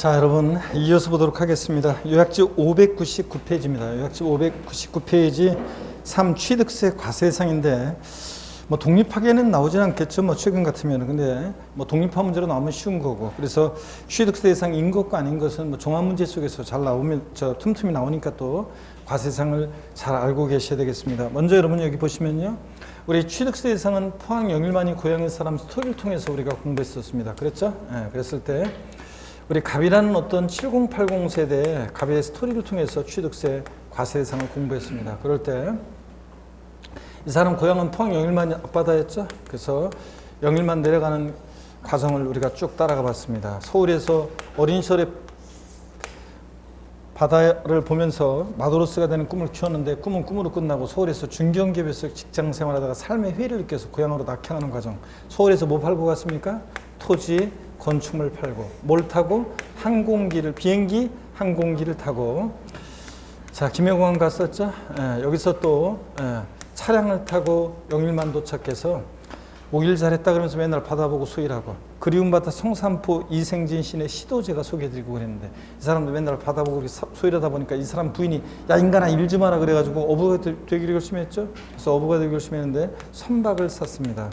자, 여러분 이어서 보도록 하겠습니다. 요약지 599페이지입니다. 요약지 599페이지 3 취득세 과세상인데 독립하게는 나오진 않겠죠. 최근 같으면. 근데 독립화 문제로 나오면 쉬운 거고. 그래서 취득세 대상인 것과 아닌 것은 종합 문제 속에서 잘 나오면 틈틈이 나오니까 또 과세상을 잘 알고 계셔야 되겠습니다. 먼저 여러분 여기 보시면요. 우리 취득세 대상은 포항 영일만이 고향의 사람 스토리를 통해서 우리가 공부했었습니다. 그랬죠? 네, 그랬을 때 우리 갑이라는 어떤 7080 세대의 갑의 스토리를 통해서 취득세 과세 대상을 공부했습니다. 그럴 때 이 사람 고향은 포항 영일만 앞바다였죠. 그래서 영일만 내려가는 과정을 우리가 쭉 따라가 봤습니다. 서울에서 어린 시절에 바다를 보면서 마도로스가 되는 꿈을 키웠는데 꿈은 꿈으로 끝나고 서울에서 중견기업에서 직장 생활하다가 삶의 회의를 느껴서 고향으로 낙향하는 과정. 서울에서 뭐 팔고 갔습니까? 토지, 건축물 팔고. 뭘 타고? 항공기를, 비행기, 항공기를 타고. 자, 김해공항 갔었죠? 여기서 또 차량을 타고 영일만 도착해서 오길 잘했다 그러면서 맨날 바다 보고 수일하고, 그리움 바다 성산포 이생진 씨의 시도 제가 소개해드리고 그랬는데, 이 사람도 맨날 바다 보고 수일하다 보니까 이 사람 부인이 야 인간아 일 좀 하라 그래가지고 어부가 되기를 열심히 했죠. 그래서 어부가 되기를 열심히 했는데 선박을 샀습니다.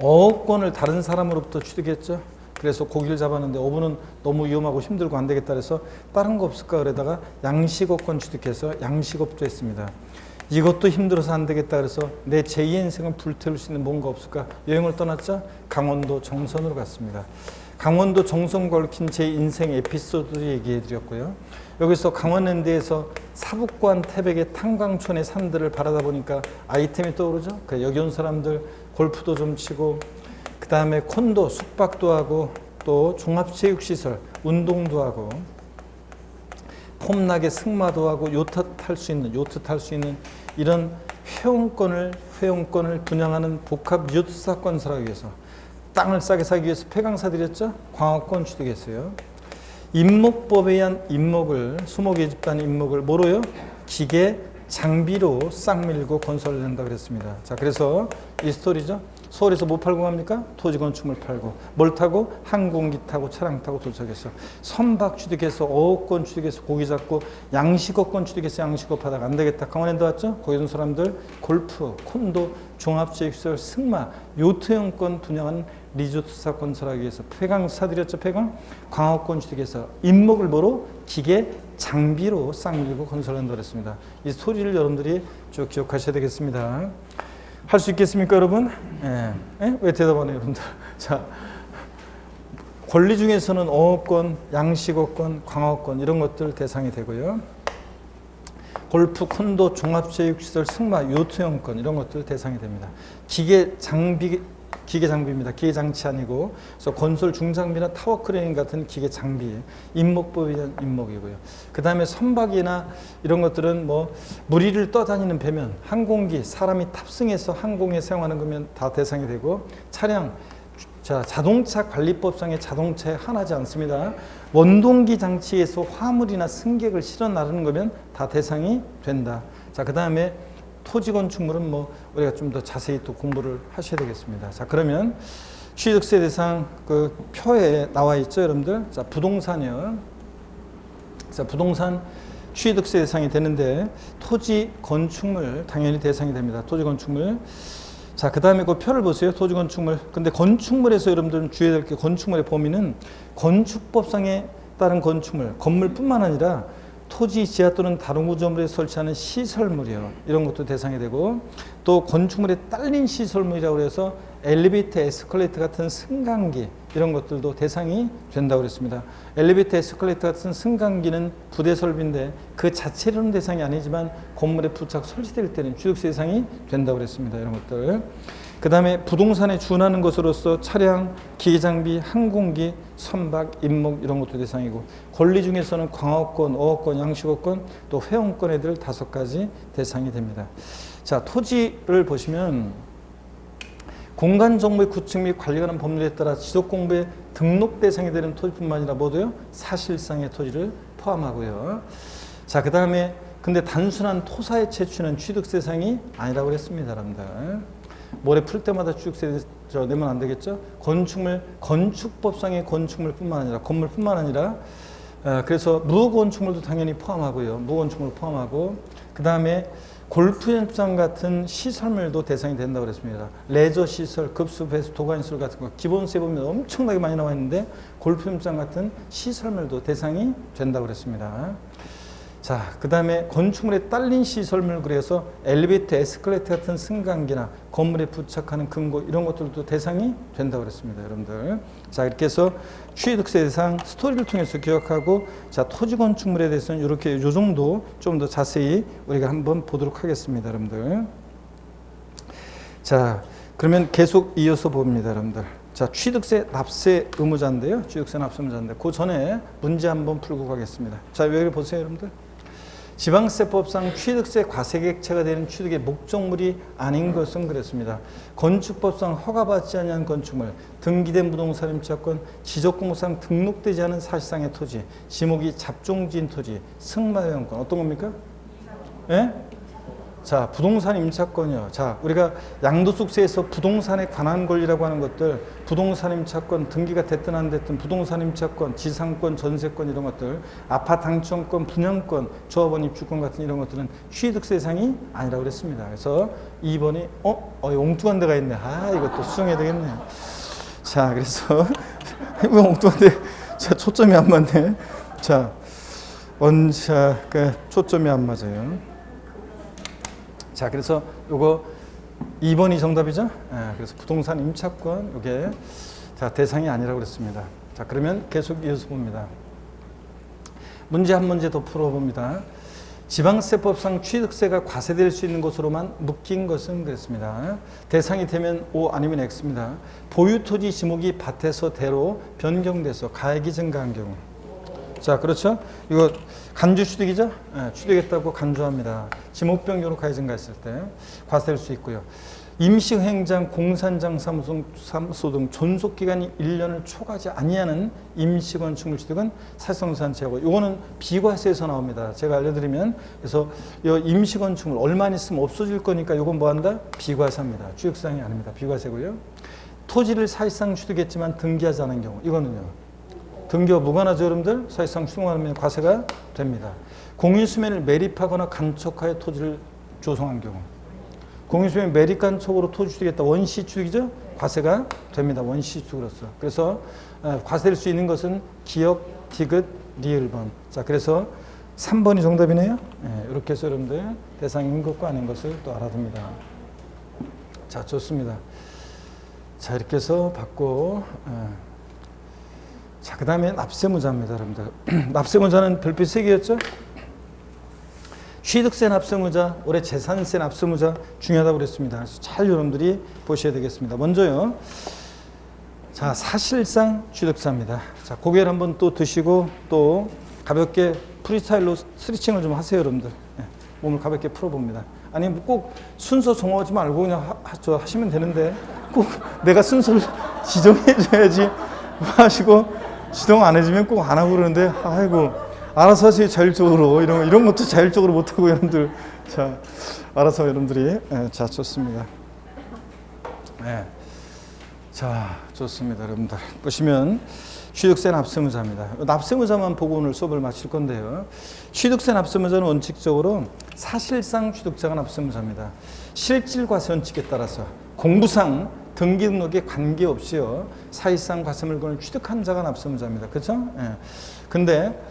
어업권을 다른 사람으로부터 취득했죠. 그래서 고기를 잡았는데 어부는 너무 위험하고 힘들고 안 되겠다 그래서 다른 거 없을까 그러다가 양식업권 취득해서 양식업도 했습니다. 이것도 힘들어서 안 되겠다 그래서 내 제2의 인생을 불태울 수 있는 뭔가 없을까? 여행을 떠났죠. 강원도 정선으로 갔습니다. 강원도 정선과 얽힌 제 인생 에피소드를 얘기해 드렸고요. 여기서 강원랜드에서 사북관 태백의 탄광촌의 산들을 바라다 보니까 아이템이 떠오르죠. 여기 온 사람들 골프도 좀 치고, 그 다음에 콘도, 숙박도 하고, 또 종합체육시설, 운동도 하고, 폼나게 승마도 하고, 요트 탈 수 있는 이런 회원권을 분양하는 복합 리조트사 건설하기 위해서, 땅을 싸게 사기 위해서 폐강사들이었죠. 광업권 취득했어요. 임목법에 의한 수목의 집단 임목을 뭐로요? 기계, 장비로 싹 밀고 건설을 한다 그랬습니다. 자, 그래서 이 스토리죠. 서울에서 뭐 팔고 갑니까? 토지 건축물 팔고. 뭘 타고? 항공기 타고 차량 타고 도착해서 선박 취득해서 어업권 취득해서 고기 잡고, 양식업권 취득해서 양식업 하다가 안 되겠다 강원랜드 왔죠. 거기 온 사람들 골프, 콘도, 종합체육시설, 승마, 요트형권 분양하는 리조트사 건설하기 위해서 폐강 사들였죠. 폐강 광업권 취득해서 임목을 뭐로? 기계, 장비로 싹 밀고 건설한다고 했습니다. 이 스토리를 여러분들이 쭉 기억하셔야 되겠습니다. 할 수 있겠습니까, 여러분? 왜 대답 안 해요, 여러분들? 자, 권리 중에서는 어업권, 양식업권, 광업권 이런 것들 대상이 되고요. 골프, 콘도, 종합체육시설, 승마, 요트형권 이런 것들 대상이 됩니다. 기계 장비입니다. 기계 장치 아니고, 그래서 건설 중장비나 타워 크레인 같은 기계 장비, 임목법에 의한 임목이고요. 그 다음에 선박이나 이런 것들은 물 위를 떠다니는 배면, 항공기, 사람이 탑승해서 항공에 사용하는 거면 다 대상이 되고, 차량, 자, 자동차 관리법상의 자동차에 한하지 않습니다. 원동기 장치에서 화물이나 승객을 실어 나르는 거면 다 대상이 된다. 자, 그 다음에 토지 건축물은 우리가 좀 더 자세히 또 공부를 하셔야 되겠습니다. 자, 그러면 취득세 대상 그 표에 나와 있죠, 여러분들. 자, 부동산이요. 자, 부동산 취득세 대상이 되는데 토지 건축물 당연히 대상이 됩니다. 토지 건축물. 자, 그 다음에 그 표를 보세요. 토지 건축물. 근데 건축물에서 여러분들은 주의해야 될 게, 건축물의 범위는 건축법상에 따른 건축물, 건물뿐만 아니라 토지, 지하 또는 다른 구조물에 설치하는 시설물이요. 이런 것도 대상이 되고, 또 건축물에 딸린 시설물이라고 해서 엘리베이터, 에스컬레이터 같은 승강기 이런 것들도 대상이 된다고 그랬습니다. 엘리베이터, 에스컬레이터 같은 승강기는 부대 설비인데 그 자체로는 대상이 아니지만 건물에 부착 설치될 때는 취득세 대상이 된다고 그랬습니다. 이런 것들. 그 다음에 부동산에 준하는 것으로서 차량, 기계장비, 항공기, 선박, 임목 이런 것도 대상이고, 권리 중에서는 광업권, 어업권, 양식업권, 또 회원권 애들 5가지 대상이 됩니다. 자, 토지를 보시면 공간정보의 구축 및 관리가 하는 법률에 따라 지적공부에 등록 대상이 되는 토지뿐만 아니라 뭐도요? 사실상의 토지를 포함하고요. 자, 그 다음에 근데 단순한 토사의 채취는 취득세 대상이 아니라고 그랬습니다, 여러분들. 모래 풀 때마다 취득세 내면 안 되겠죠? 건축법상의 건축물뿐만 아니라 건물뿐만 아니라 그래서 무건축물도 당연히 포함하고요. 무건축물 포함하고 그 다음에 골프 연습장 같은 시설물도 대상이 된다고 그랬습니다. 레저 시설, 급수, 배수, 도가니술 같은 거 기본세 보면 엄청나게 많이 나와 있는데 골프 연습장 같은 시설물도 대상이 된다고 그랬습니다. 자, 그 다음에 건축물에 딸린 시설물 그래서 엘리베이터, 에스컬레이터 같은 승강기나 건물에 부착하는 금고 이런 것들도 대상이 된다고 그랬습니다, 여러분들. 자, 이렇게 해서 취득세 대상 스토리를 통해서 기억하고 자, 토지 건축물에 대해서는 이렇게 요 정도 좀 더 자세히 우리가 한번 보도록 하겠습니다, 여러분들. 자, 그러면 계속 이어서 봅니다, 여러분들. 자, 취득세 납세 의무자인데요. 취득세 납세 의무자인데 그 전에 문제 한번 풀고 가겠습니다. 자, 여기 보세요, 여러분들. 지방세법상 취득세 과세객체가 되는 취득의 목적물이 아닌 것은 그랬습니다. 건축법상 허가받지 아니한 건축물, 등기된 부동산 임차권, 지적공무상 등록되지 않은 사실상의 토지, 지목이 잡종지인 토지, 승마연권 어떤 겁니까? 예? 자, 부동산 임차권이요. 자, 우리가 양도소득세에서 부동산에 관한 권리라고 하는 것들, 부동산 임차권, 등기가 됐든 안 됐든 부동산 임차권, 지상권, 전세권 이런 것들, 아파트 당첨권, 분양권, 조합원 입주권 같은 이런 것들은 취득세 대상이 아니라고 그랬습니다. 그래서 2번이 엉뚱한 데가 있네. 아, 이것도 수정해야 되겠네. 자, 그래서 왜 엉뚱한데? 자, 초점이 안 맞네. 자, 초점이 안 맞아요. 자, 그래서 요거 2번이 정답이죠? 그래서 부동산 임차권 요게 자, 대상이 아니라고 그랬습니다. 자, 그러면 계속 이어서 봅니다. 문제 한 문제 더 풀어봅니다. 지방세법상 취득세가 과세될 수 있는 것으로만 묶인 것은 그랬습니다. 대상이 되면 O 아니면 X입니다. 보유토지 지목이 밭에서 대로 변경돼서 가액이 증가한 경우. 자, 그렇죠? 이거 간주 취득이죠? 취득했다고 간주합니다. 지목 변경으로 가액 증가했을 때 과세될 수 있고요. 임시행장, 공산장 사무소 등 존속기간이 1년을 초과하지 아니하는 임시건축물 취득은 사실상 제하고 이거는 비과세에서 나옵니다. 제가 알려드리면 그래서 이 임시건축물 얼마 있으면 없어질 거니까 이건 뭐한다? 비과세입니다. 취득세상이 아닙니다. 비과세고요. 토지를 사실상 취득했지만 등기하지 않은 경우 이거는요. 등기와 무관하죠, 여러분들? 사실상 추동하면 과세가 됩니다. 공유수면을 매립하거나 간척하여 토지를 조성한 경우. 공유수면 매립 간척으로 토지 취득했다. 원시 취득이죠? 과세가 됩니다. 원시 취득으로서. 그래서 과세될 수 있는 것은 기역, 디귿, 리을번. 자, 그래서 3번이 정답이네요. 이렇게 해서 여러분들 대상인 것과 아닌 것을 또 알아둡니다. 자, 좋습니다. 자, 이렇게 해서 받고 자, 그 다음에 납세무자입니다, 여러분들. 납세무자는 별표 3개였죠? 취득세 납세무자, 올해 재산세 납세무자 중요하다고 그랬습니다. 그래서 잘 여러분들이 보셔야 되겠습니다. 먼저요. 자, 사실상 취득세입니다. 자, 고개를 한번 또 드시고 또 가볍게 프리스타일로 스트레칭을 좀 하세요, 여러분들. 몸을 가볍게 풀어봅니다. 아니, 꼭 순서 정하지 말고 그냥 하시면 되는데 꼭 내가 순서를 지정해줘야지 하시고 지정 안 해주면 꼭 안 하고 그러는데 아이고 알아서 하세요. 자율적으로 이런 것도 자율적으로 못하고 여러분들 자 알아서 여러분들이 자 좋습니다. 자 좋습니다. 여러분들 보시면 취득세 납세무자입니다. 납세무자만 보고 오늘 수업을 마칠 건데요. 취득세 납세무자는 원칙적으로 사실상 취득자가 납세무자입니다. 실질 과세 원칙에 따라서 공부상 등기 등록에 관계없이요. 사실상 과세 물건을 취득한 자가 납세무자입니다. 그렇죠? 근데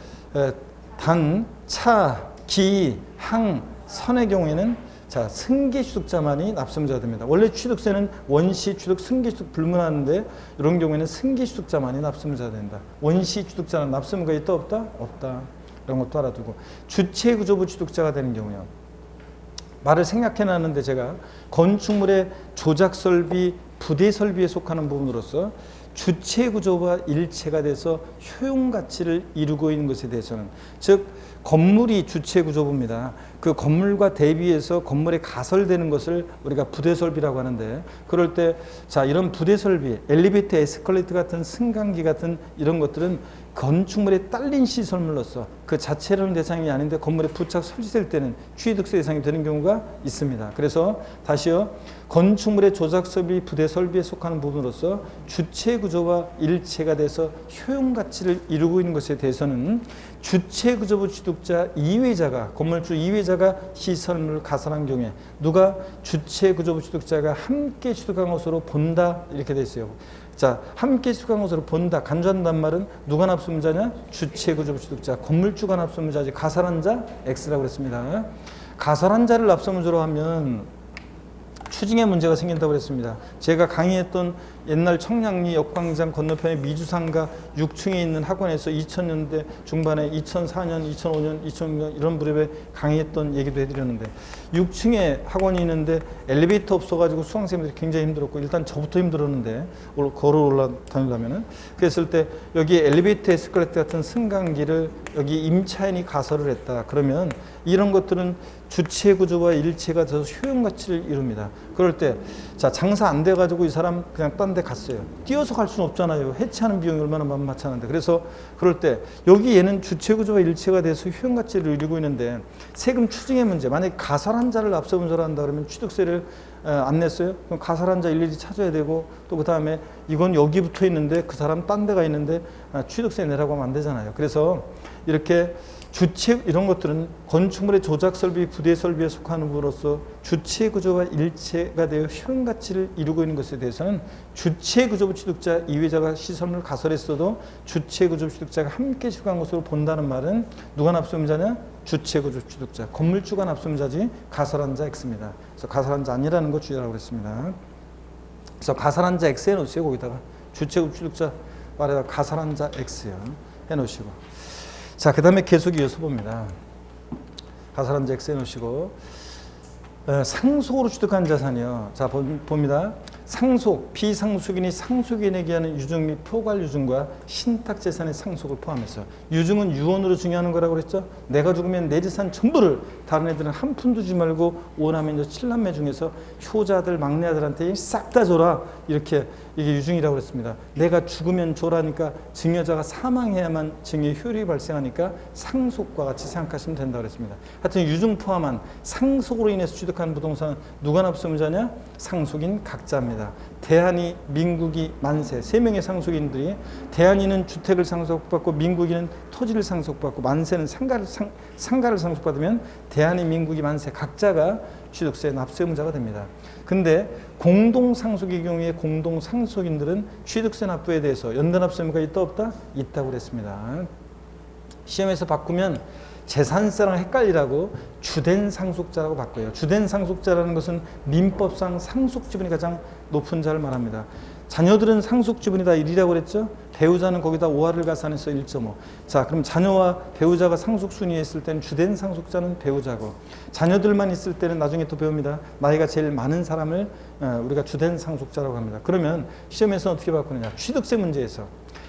단, 차, 기, 항, 선의 경우에는 자, 승계 취득자만이 납세무자가 됩니다. 원래 취득세는 원시 취득, 승계 취득 불문하는데 이런 경우에는 승계 취득자만이 납세무자가 된다. 원시 취득자는 납세무가 있다 없다? 없다. 이런 것도 알아두고 주체구조부 취득자가 되는 경우요. 말을 생략해 놨는데 제가 건축물의 조작 설비, 부대 설비에 속하는 부분으로서 주체 구조가 일체가 돼서 효용 가치를 이루고 있는 것에 대해서는 즉 건물이 주체 구조부입니다. 그 건물과 대비해서 건물에 가설되는 것을 우리가 부대 설비라고 하는데 그럴 때 자 이런 부대 설비, 엘리베이터, 에스컬레이터 같은 승강기 같은 이런 것들은 건축물에 딸린 시설물로서 그 자체로는 대상이 아닌데 건물에 부착 설치될 때는 취득세 대상이 되는 경우가 있습니다. 그래서 다시요. 건축물의 조작 설비, 부대 설비에 속하는 부분으로서 주체 구조와 일체가 돼서 효용 가치를 이루고 있는 것에 대해서는 주체 구조부 취득자 이외자가 건물주 이외자가 시설물을 가설한 경우에 누가 주체 구조부 취득자가 함께 취득한 것으로 본다 이렇게 돼 있어요. 자, 함께 취득한 것으로 본다. 간주한단 말은 누가 납수문자냐? 주체 구조부 취득자, 건물주가 납수문자지. 가설한 자 X라고 그랬습니다. 가설한 자를 납수문자로 하면 추징의 문제가 생긴다고 그랬습니다. 제가 강의했던 옛날 청량리 역광장 건너편의 미주상가 6층에 있는 학원에서 2000년대 중반에 2004년, 2005년, 2006년 이런 무렵에 강의했던 얘기도 해드렸는데 6층에 학원이 있는데 엘리베이터 없어가지고 수강생들이 굉장히 힘들었고 일단 저부터 힘들었는데 걸어 올라다니려면은 그랬을 때 여기 엘리베이터 에스컬레이터 같은 승강기를 여기 임차인이 가설을 했다. 그러면 이런 것들은 주체 구조와 일체가 돼서 효용 가치를 이룹니다. 그럴 때 자 장사 안 돼가지고 이 사람 그냥 딴 데 갔어요. 뛰어서 갈 수는 없잖아요. 해체하는 비용이 얼마나 만만찮은데. 그래서 그럴 때 여기 얘는 주체 구조와 일체가 돼서 효용 가치를 이루고 있는데 세금 추징의 문제. 만약에 가설한 자를 납세문서로 한다 그러면 취득세를 안 냈어요. 그럼 가설한 자 일일이 찾아야 되고 또 그 다음에 이건 여기 붙어 있는데 그 사람 딴 데가 있는데 취득세 내라고 하면 안 되잖아요. 그래서 이렇게 주체 이런 것들은 건축물의 조작 설비, 부대 설비에 속하는 부분으로서 주체 구조와 일체가 되어 효용 가치를 이루고 있는 것에 대해서는 주체 구조부 취득자 이외자가 시설물을 가설했어도 주체 구조부 취득자가 함께 취득한 것으로 본다는 말은 누가 납수문자냐? 주체 구조부 취득자, 건물주가 납수문자지 가설한 자 X입니다. 그래서 가설한 자 아니라는 거 주의하라고 그랬습니다. 그래서 가설한 자 X 해놓으세요. 거기다가 주체 구조부 취득자 말에다가 가설한 자 X요. 해놓으시고. 자, 그 다음에 계속 이어서 봅니다. 가설한 자 X 해놓으시고 상속으로 취득한 자산이요. 자, 봅니다. 상속, 비상속인이 상속인에게 하는 유증 및 포괄 유증과 신탁재산의 상속을 포함해서 유증은 유언으로 증여하는 거라고 그랬죠. 내가 죽으면 내 재산 전부를 다른 애들은 한 푼도 주지 말고 오남매, 칠남매 중에서 효자들, 막내 아들한테 싹 다 줘라. 이렇게 이게 유증이라고 그랬습니다. 내가 죽으면 줘라니까 증여자가 사망해야만 증여 효력이 발생하니까 상속과 같이 생각하시면 된다고 그랬습니다. 하여튼 유증 포함한 상속으로 인해서 취득한 부동산은 누가 납수문자냐? 상속인 각자입니다. 대한이, 민국이, 만세 세 명의 상속인들이 대한이는 주택을 상속받고 민국이는 토지를 상속받고 만세는 상가를 상속받으면 대한이, 민국이, 만세 각자가 취득세 납세의무자가 됩니다. 근데 공동상속의 경우에 공동상속인들은 취득세 납부에 대해서 연대납세 의무가 있다 없다? 있다고 그랬습니다. 시험에서 바꾸면 재산세랑 헷갈리라고 주된 상속자라고 바꿔요. 주된 상속자라는 것은 민법상 상속지분이 가장 높은 자를 말합니다. 자녀들은 상속지분이 다 1이라고 그랬죠? 배우자는 거기다 5할을 가산해서 1.5. 자, 그럼 자녀와 배우자가 상속순위에 있을 때는 주된 상속자는 배우자고 자녀들만 있을 때는 나중에 또 배웁니다. 나이가 제일 많은 사람을 우리가 주된 상속자라고 합니다. 그러면 시험에서 어떻게 바꾸느냐? 취득세 문제에서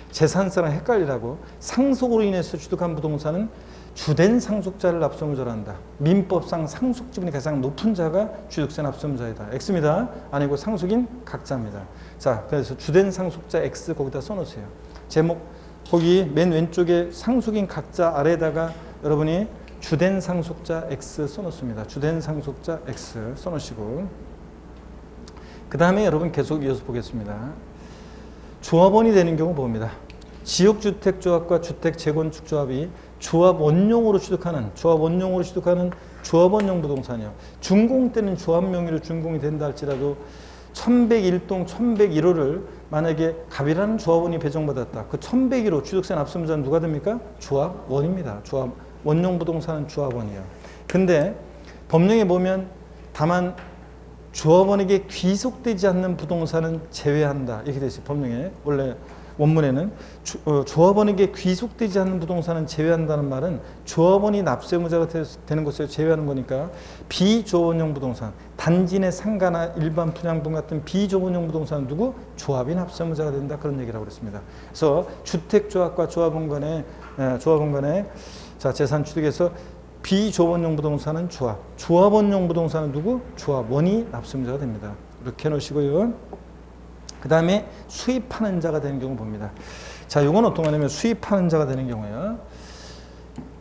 재산세랑 헷갈리라고 상속으로 인해서 취득한 부동산은 주된 상속자를 납세의무자로 한다. 민법상 상속지분이 가장 높은 자가 취득세 납세의무자이다. X입니다. 아니고 상속인 각자입니다. 자, 그래서 주된 상속자 X 거기다 써놓으세요. 제목 거기 맨 왼쪽에 상속인 각자 아래에다가 여러분이 주된 상속자 X 써놓습니다. 주된 상속자 X 써놓으시고 그 다음에 여러분 계속 이어서 보겠습니다. 조합원이 되는 경우 봅니다. 지역주택조합과 주택재건축조합이 조합 원용으로 취득하는 조합원용 부동산이요. 준공 때는 조합 명의로 준공이 된다 할지라도 1101동 1101호를 만약에 갑이라는 조합원이 배정받았다. 그 1101호 취득세 납세의무자는 누가 됩니까? 조합원입니다. 조합 원용 부동산은 조합원이에요. 근데 법령에 보면 다만 조합원에게 귀속되지 않는 부동산은 제외한다. 이렇게 되어 있어요. 법령에 원래 원문에는 조합원에게 귀속되지 않는 부동산은 제외한다는 말은 조합원이 납세의무자가 되는 것을 제외하는 거니까 비조합원용 부동산, 단지 내 상가나 일반 분양분 같은 비조합원용 부동산은 누구? 조합이 납세의무자가 된다. 그런 얘기라고 그랬습니다. 그래서 주택조합과 조합원 간의 자, 재산 취득에서 비조합원용 부동산은 조합원용 부동산은 누구? 조합원이 납세의무자가 됩니다. 이렇게 해놓으시고요. 그 다음에 수입하는 자가 되는 경우 봅니다. 자, 요건 어떤 거냐면 수입하는 자가 되는 경우에요.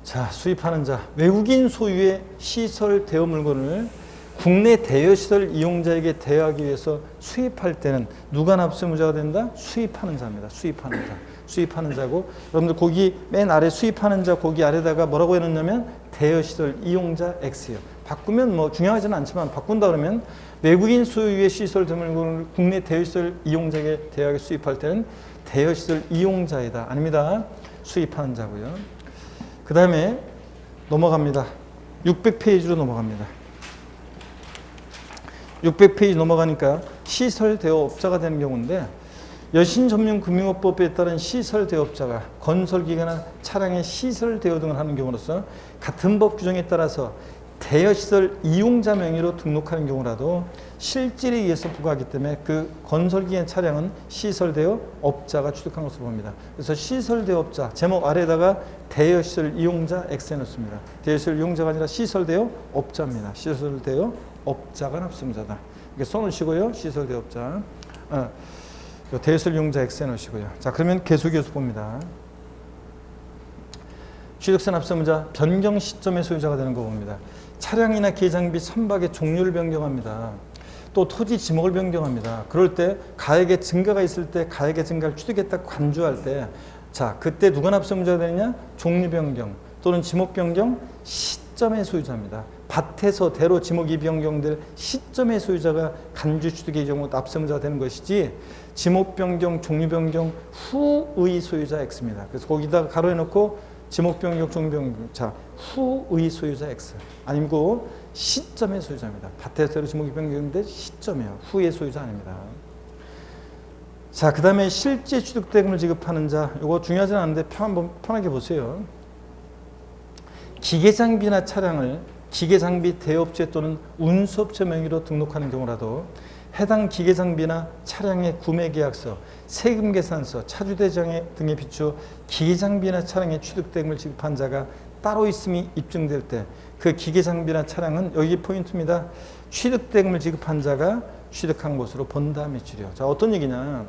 자, 수입하는 자. 외국인 소유의 시설 대여 물건을 국내 대여시설 이용자에게 대여하기 위해서 수입할 때는 누가 납세무자가 된다? 수입하는 자입니다. 수입하는 자. 수입하는 자고, 여러분들 거기 맨 아래 수입하는 자 거기 아래다가 뭐라고 해놓냐면 대여시설 이용자 X예요. 바꾸면 뭐 중요하지는 않지만 바꾼다 그러면 외국인 소유의 시설 대물건을 국내 대여시설 이용자에게 대여하게 수입할 때는 대여시설 이용자이다. 아닙니다. 수입하는 자고요. 그 다음에 넘어갑니다. 600페이지로 넘어갑니다. 600페이지 넘어가니까 시설 대여업자가 되는 경우인데, 여신점융금융업법에 따른 시설 대여업자가 건설기계나 차량의 시설 대여 등을 하는 경우로서 같은 법 규정에 따라서 대여시설 이용자 명의로 등록하는 경우라도 실질에 의해서 부과하기 때문에 그 건설기계 차량은 시설 대여업자가 취득한 것으로 봅니다. 그래서 시설 대여업자 제목 아래에다가 대여시설 이용자 X 해놓습니다. 대여시설 이용자가 아니라 시설 대여업자입니다. 시설 대여업자가 납세무자다. 이렇게 써놓으시고요. 시설 대여업자. 대여시설 이용자 X 해놓으시고요. 자, 그러면 계속해서 봅니다. 취득세 납세무자 변경 시점의 소유자가 되는 거 봅니다. 차량이나 기계장비 선박의 종류를 변경합니다. 또 토지 지목을 변경합니다. 그럴 때 가액의 증가가 있을 때 가액의 증가를 취득했다 간주할 때, 자, 그때 누가 납세무자가 되느냐? 종류 변경 또는 지목 변경 시점의 소유자입니다. 밭에서 대로 지목이 변경될 시점의 소유자가 간주 취득의 경우 납세무자가 되는 것이지, 지목 변경, 종류 변경 후의 소유자 X입니다. 그래서 거기다가 가로해 놓고 지목 변경, 종류 변경, 자, 후의 소유자 X. 아니고 시점의 소유자입니다. 밭에서 대로 지목이 변경될 시점이에요. 후의 소유자 아닙니다. 자, 그 다음에 실제 취득대금을 지급하는 자. 이거 중요하지는 않은데 한번 편하게 보세요. 기계장비나 차량을 기계장비 대여업체 또는 운수업체 명의로 등록하는 경우라도 해당 기계장비나 차량의 구매계약서, 세금계산서, 차주대장 등에 비추어 기계장비나 차량의 취득대금을 지급한 자가 따로 있음이 입증될 때 그 기계장비나 차량은 여기 포인트입니다. 취득대금을 지급한 자가 취득한 것으로 본다 매출이요. 자, 어떤 얘기냐.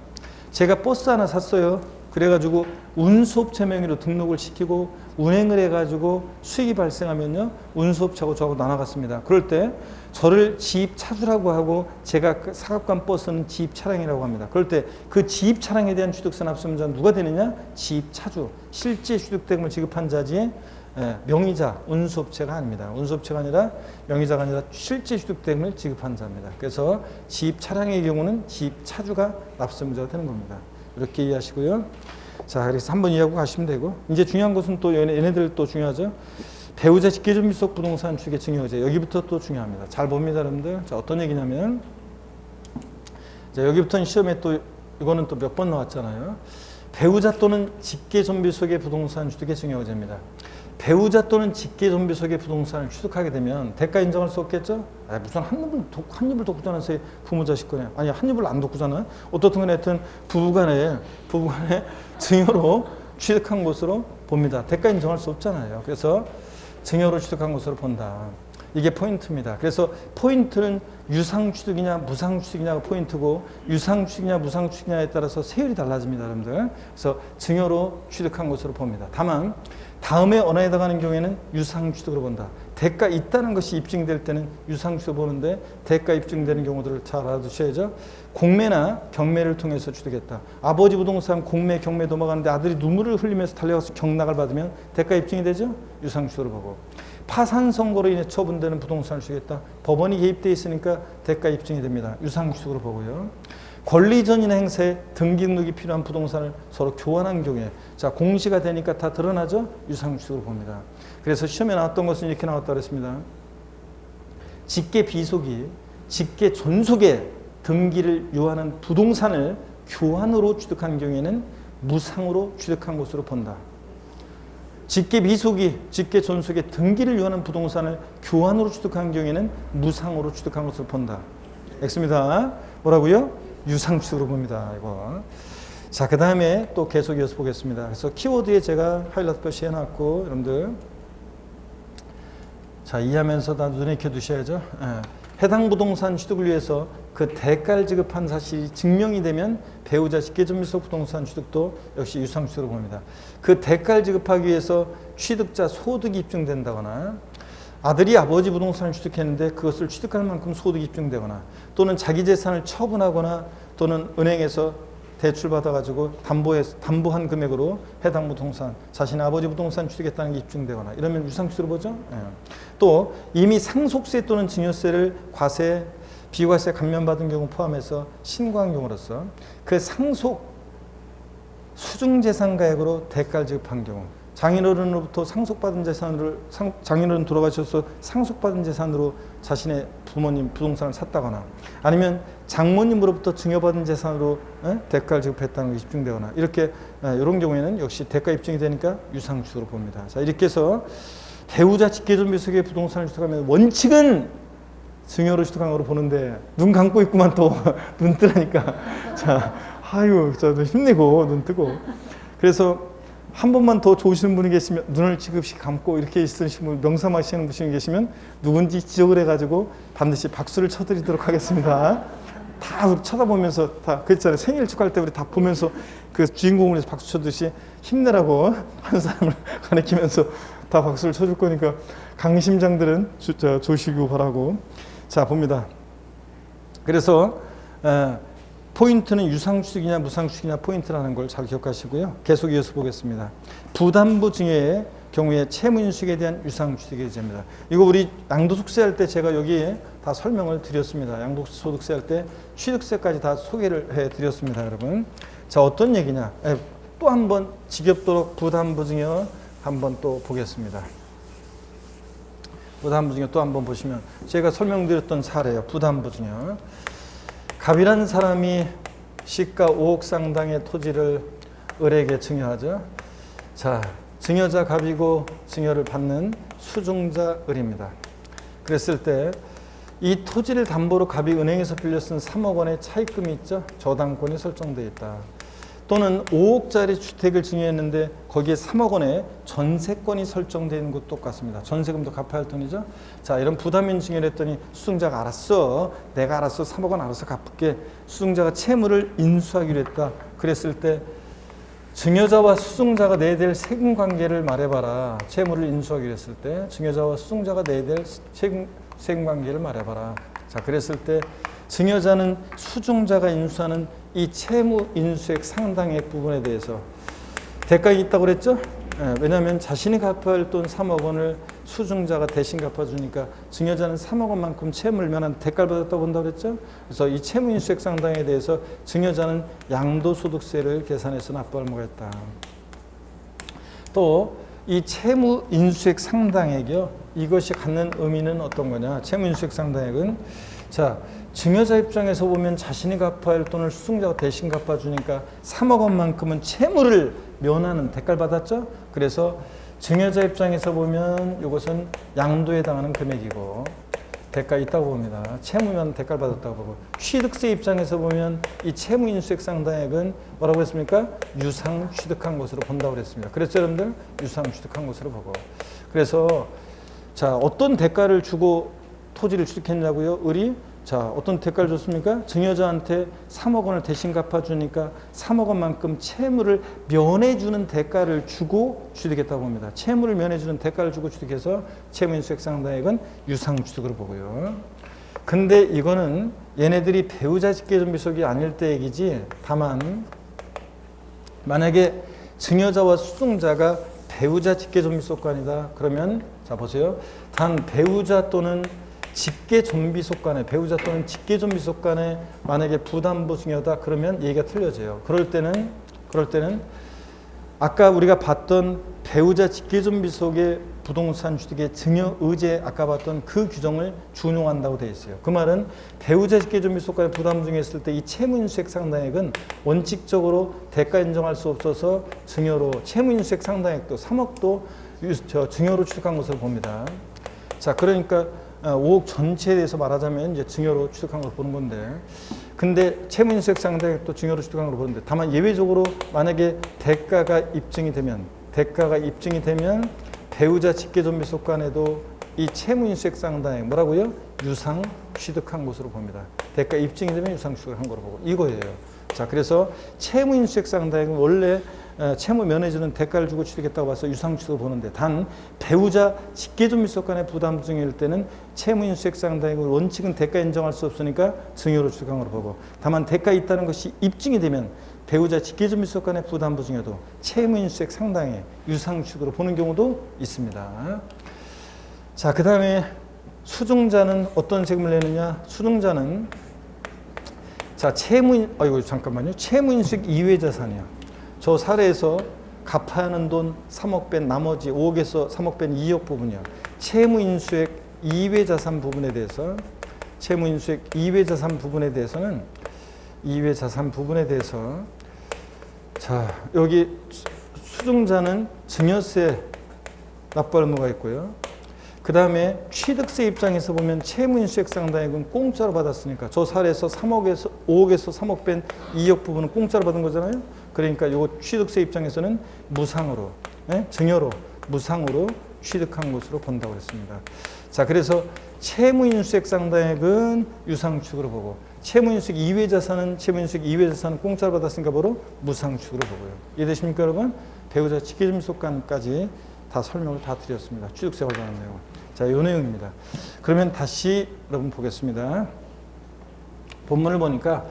제가 버스 하나 샀어요. 그래가지고 운수업체 명의로 등록을 시키고 운행을 해가지고 수익이 발생하면요, 운수업체하고 저하고 나눠갔습니다. 그럴 때 저를 지입 차주라고 하고 제가 그 사각관 버스는 지입 차량이라고 합니다. 그럴 때 그 지입 차량에 대한 취득세 납세무자는 누가 되느냐? 지입 차주, 실제 취득대금을 지급한 자지 명의자, 운수업체가 아닙니다. 운수업체가 아니라 명의자가 아니라 실제 취득대금을 지급한 자입니다. 그래서 지입 차량의 경우는 지입 차주가 납세무자가 되는 겁니다. 이렇게 이해하시고요. 자, 그래서 한번 이해하고 가시면 되고, 이제 중요한 것은 또 얘네들 또 중요하죠. 배우자 직계존비 속 부동산 취득의 증여의제. 여기부터 또 중요합니다. 잘 봅니다, 여러분들. 자, 어떤 얘기냐면, 자, 여기부터는 시험에 또 이거는 또 몇 번 나왔잖아요. 배우자 또는 직계존비 속의 부동산 취득의 증여의제입니다. 배우자 또는 직계존비 속의 부동산을 취득하게 되면 대가 인정할 수 없겠죠? 무슨 한 입을 돕고자면서 부모 자식 거네. 아니, 한 입을 안 돕고잖아요. 어떻든 간에 하여튼 부부간에 증여로 취득한 것으로 봅니다. 대가 인정할 수 없잖아요. 그래서 증여로 취득한 것으로 본다. 이게 포인트입니다. 그래서 포인트는 유상취득이냐 무상취득이냐가 포인트고, 유상취득이냐 무상취득이냐에 따라서 세율이 달라집니다, 여러분들. 그래서 증여로 취득한 것으로 봅니다. 다만 다음에 언어에 해당하는 경우에는 유상취득으로 본다. 대가 있다는 것이 입증될 때는 유상취득 보는데, 대가 입증되는 경우들을 잘 알아두셔야죠. 공매나 경매를 통해서 취득했다. 아버지 부동산 공매, 경매 넘어가는데 아들이 눈물을 흘리면서 달려가서 경락을 받으면 대가 입증이 되죠. 유상취득으로 보고, 파산 선고로 인해 처분되는 부동산을 취득했다. 법원이 개입되어 있으니까 대가 입증이 됩니다. 유상취득으로 보고요. 권리전이나 행사에 등기등록이 필요한 부동산을 서로 교환한 경우에, 자, 공시가 되니까 다 드러나죠? 유상취득으로 봅니다. 그래서 시험에 나왔던 것은 이렇게 나왔다고 했습니다. 직계 비속이 직계 존속에 등기를 요하는 부동산을 교환으로 취득한 경우에는 무상으로 취득한 것으로 본다. 직계 비속이 직계 존속에 등기를 요하는 부동산을 교환으로 취득한 경우에는 무상으로 취득한 것으로 본다. X입니다. 뭐라고요? 유상취득으로 봅니다. 이거. 자, 그 다음에 또 계속 이어서 보겠습니다. 그래서 키워드에 제가 하이라이트 표시 해놨고, 여러분들 자, 이해하면서 다 눈에 익혀 두셔야죠. 해당 부동산 취득을 위해서 그 대가를 지급한 사실이 증명이 되면 배우자 직계존비속 부동산 취득도 역시 유상취득으로 봅니다. 그 대가를 지급하기 위해서 취득자 소득이 입증된다거나 아들이 아버지 부동산을 취득했는데 그것을 취득할 만큼 소득이 입증되거나 또는 자기 재산을 처분하거나 또는 은행에서 대출받아가지고 담보한 금액으로 해당 부동산, 자신의 아버지 부동산 취득했다는 게 입증되거나 이러면 유상취득으로 보죠. 예. 또 이미 상속세 또는 증여세를 과세, 비과세 감면받은 경우 포함해서 신고한 경우로서 그 상속 수중재산가액으로 대가를 지급한 경우 장인어른으로부터 상속받은 재산을 장인어른 돌아가셔서 상속받은 재산으로 자신의 부모님 부동산을 샀다거나 아니면 장모님으로부터 증여받은 재산으로 대가를 지급했다는 것이 입증되거나 이렇게 이런 경우에는 역시 대가 입증이 되니까 유상취득으로 봅니다. 자, 이렇게 해서 배우자 직계존비속의 부동산을 취득하면 원칙은 증여로 취득한 거로 보는데 눈 감고 있구만 또 눈 뜨라니까 자 아유 저도 힘내고 눈 뜨고 그래서 한 번만 더 좋으시는 분이 계시면 눈을 지그시 감고 이렇게 있으신 분 명상하시는 분이 계시면 누군지 지적을 해가지고 반드시 박수를 쳐드리도록 하겠습니다. 다 쳐다보면서 다 그랬잖아요. 생일 축하할 때 우리 다 보면서 그 주인공을 해서 박수 쳐듯이 힘내라고 한 사람을 가리키면서 다 박수를 쳐줄 거니까 강심장들은 조시고 바라고. 자 봅니다. 그래서 포인트는 유상취득이냐 무상취득이냐 포인트라는 걸 잘 기억하시고요. 계속 이어서 보겠습니다. 부담부 증여의 경우에 채무인수익에 대한 유상취득의 예제입니다. 이거 우리 양도소득세 할 때 제가 여기에 다 설명을 드렸습니다. 양도소득세 할 때 취득세까지 다 소개를 해드렸습니다. 여러분. 자 어떤 얘기냐. 또 한 번 지겹도록 부담부 증여 한번 또 보겠습니다. 부담부 증여 또 한번 보시면 제가 설명드렸던 사례예요. 부담부 증여. 갑이라는 사람이 시가 5억 상당의 토지를 을에게 증여하죠. 자, 증여자 갑이고 증여를 받는 수중자 을입니다. 그랬을 때 이 토지를 담보로 갑이 은행에서 빌려 쓴 3억 원의 차입금이 있죠. 저당권이 설정되어 있다. 또는 5억짜리 주택을 증여했는데 거기에 3억 원의 전세권이 설정되어 있는 것도 똑같습니다. 전세금도 갚아야 할 돈이죠. 자, 이런 부담인 증여를 했더니 수증자가 알았어. 내가 알았어. 3억 원 알아서 갚을게. 수증자가 채무를 인수하기로 했다. 그랬을 때 증여자와 수증자가 내야 될 세금관계를 말해봐라. 채무를 인수하기로 했을 때 증여자와 수증자가 내야 될 세금관계를 말해봐라. 자, 그랬을 때 증여자는 수증자가 인수하는 이 채무 인수액 상당액 부분에 대해서 대가가 있다고 그랬죠? 왜냐하면 자신이 갚아야 할 돈 3억 원을 수증자가 대신 갚아주니까 증여자는 3억 원만큼 채무를 면한 대가를 받았다고 본다고 그랬죠? 그래서 이 채무 인수액 상당에 대해서 증여자는 양도소득세를 계산해서 납부할 의무가 있다. 또 이 채무 인수액 상당액이요. 이것이 갖는 의미는 어떤 거냐? 채무 인수액 상당액은 자 증여자 입장에서 보면 자신이 갚아야 할 돈을 수증자가 대신 갚아주니까 3억 원만큼은 채무를 면하는 대가를 받았죠. 그래서 증여자 입장에서 보면 이것은 양도에 해당하는 금액이고 대가 있다고 봅니다. 채무면 대가를 받았다고 보고 취득세 입장에서 보면 이 채무 인수액 상당액은 뭐라고 했습니까? 유상 취득한 것으로 본다고 그랬습니다. 그래서 여러분들 유상 취득한 것으로 보고 그래서 자 어떤 대가를 주고 토지를 취득했냐고요? 을이 자 어떤 대가를 줬습니까? 증여자한테 3억 원을 대신 갚아주니까 3억 원만큼 채무를 면해주는 대가를 주고 취득했다고 봅니다. 채무를 면해주는 대가를 주고 취득해서 채무인수액 상당액은 유상취득으로 보고요. 근데 이거는 얘네들이 배우자 직계존비속이 아닐 때 얘기지 다만 만약에 증여자와 수증자가 배우자 직계존비속간이다 그러면 자 보세요. 단 배우자 또는 직계존비속 간에 배우자 또는 직계존비속 간에 만약에 부담부 증여다 그러면 얘기가 틀려져요. 그럴 때는 아까 우리가 봤던 배우자 직계존비속의 부동산 취득의 증여 의제 아까 봤던 그 규정을 준용한다고 되어 있어요. 그 말은 배우자 직계존비속 간에 부담부 증여했을 때 이 채무인수액 상당액은 원칙적으로 대가 인정할 수 없어서 증여로 채무인수액 상당액도 3억도 증여로 취득한 것으로 봅니다. 자, 그러니까 5억 전체에 대해서 말하자면 이제 증여로 취득한 걸 보는 건데 근데 채무인수액 상당액도 증여로 취득한 걸 보는데 다만 예외적으로 만약에 대가가 입증이 되면 배우자 직계존비속 간에도 이 채무인수액 상당액 뭐라고요? 유상 취득한 것으로 봅니다. 대가 입증이 되면 유상추적을 한 거로 보고 이거예요. 자, 그래서 채무인수액 상당액은 원래 채무 면해주는 대가를 주고 취득했다고 봐서 유상추적을 보는데, 단 배우자 직계존밀속 간의 부담 증여일 때는 채무인수액 상당액을 원칙은 대가 인정할 수 없으니까 증여로 취득한 거로 보고, 다만 대가 있다는 것이 입증이 되면 배우자 직계존밀속 간의 부담부 증여도 채무인수액 상당액 유상추적으로 보는 경우도 있습니다. 자, 그 다음에 수증자는 어떤 세금을 내느냐? 수증자는 자, 채무인수액 이외 자산이요. 저 사례에서 갚아야 하는 돈 3억 뺀 나머지 5억에서 3억 뺀 2억 부분이요. 채무인수액 이외 자산 부분에 대해서, 채무인수액 이외 자산 부분에 대해서는, 이외 자산 부분에 대해서, 자, 여기 수증자는 증여세 납부할 의무가 있고요. 그 다음에 취득세 입장에서 보면 채무인수액 상당액은 공짜로 받았으니까 저 사례에서 5억에서 3억 뺀 2억 부분은 공짜로 받은 거잖아요. 그러니까 이거 취득세 입장에서는 무상으로, 증여로 무상으로 취득한 것으로 본다고 했습니다. 자, 그래서 채무인수액 상당액은 유상추적으로 보고, 채무인수액 이외 자산은 공짜로 받았으니까 바로 무상추적으로 보고요. 이해되십니까, 여러분? 배우자 직계존밀속간까지 다 설명을 다 드렸습니다. 취득세 관련한 내용. 자, 이 내용입니다. 그러면 다시 여러분 보겠습니다. 본문을 보니까